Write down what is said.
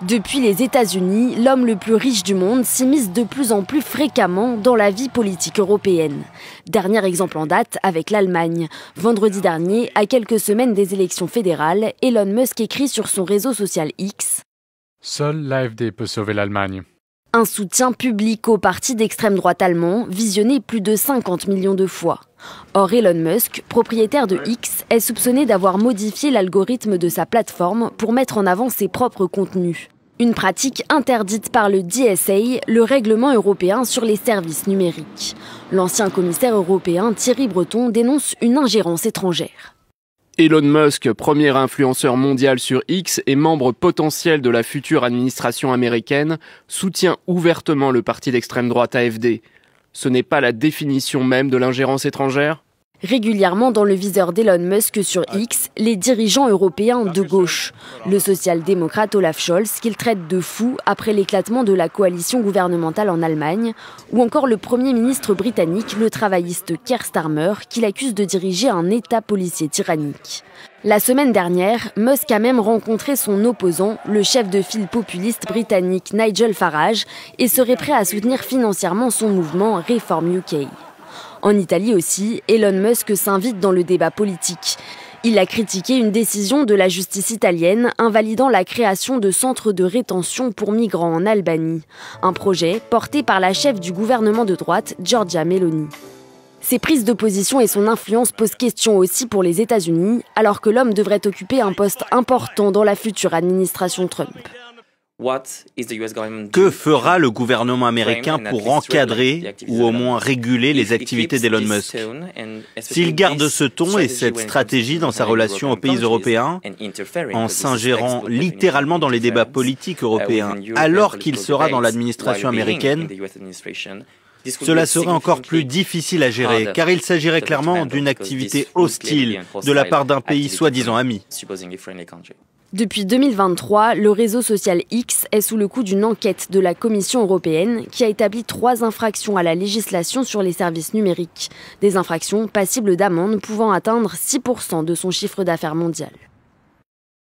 Depuis les États-Unis, l'homme le plus riche du monde s'immisce de plus en plus fréquemment dans la vie politique européenne. Dernier exemple en date avec l'Allemagne. Vendredi dernier, à quelques semaines des élections fédérales, Elon Musk écrit sur son réseau social X « Seule l'AfD peut sauver l'Allemagne ». Un soutien public au parti d'extrême droite allemand, visionné plus de 50 millions de fois. Or, Elon Musk, propriétaire de X, est soupçonné d'avoir modifié l'algorithme de sa plateforme pour mettre en avant ses propres contenus. Une pratique interdite par le DSA, le règlement européen sur les services numériques. L'ancien commissaire européen Thierry Breton dénonce une ingérence étrangère. Elon Musk, premier influenceur mondial sur X et membre potentiel de la future administration américaine, soutient ouvertement le parti d'extrême droite AfD. Ce n'est pas la définition même de l'ingérence étrangère ? Régulièrement dans le viseur d'Elon Musk sur X, les dirigeants européens de gauche. Le social-démocrate Olaf Scholz, qu'il traite de fou après l'éclatement de la coalition gouvernementale en Allemagne, ou encore le Premier ministre britannique, le travailliste Keir Starmer, qu'il accuse de diriger un État policier tyrannique. La semaine dernière, Musk a même rencontré son opposant, le chef de file populiste britannique Nigel Farage, et serait prêt à soutenir financièrement son mouvement Reform UK. En Italie aussi, Elon Musk s'invite dans le débat politique. Il a critiqué une décision de la justice italienne invalidant la création de centres de rétention pour migrants en Albanie. Un projet porté par la chef du gouvernement de droite, Giorgia Meloni. Ses prises de position et son influence posent question aussi pour les États-Unis, alors que l'homme devrait occuper un poste important dans la future administration Trump. Que fera le gouvernement américain pour encadrer ou au moins réguler les activités d'Elon Musk? S'il garde ce ton et cette stratégie dans sa relation aux pays européens, en s'ingérant littéralement dans les débats politiques européens, alors qu'il sera dans l'administration américaine, cela serait encore plus difficile à gérer, car il s'agirait clairement d'une activité hostile de la part d'un pays soi-disant ami. Depuis 2023, le réseau social X est sous le coup d'une enquête de la Commission européenne qui a établi 3 infractions à la législation sur les services numériques. Des infractions passibles d'amendes pouvant atteindre 6% de son chiffre d'affaires mondial.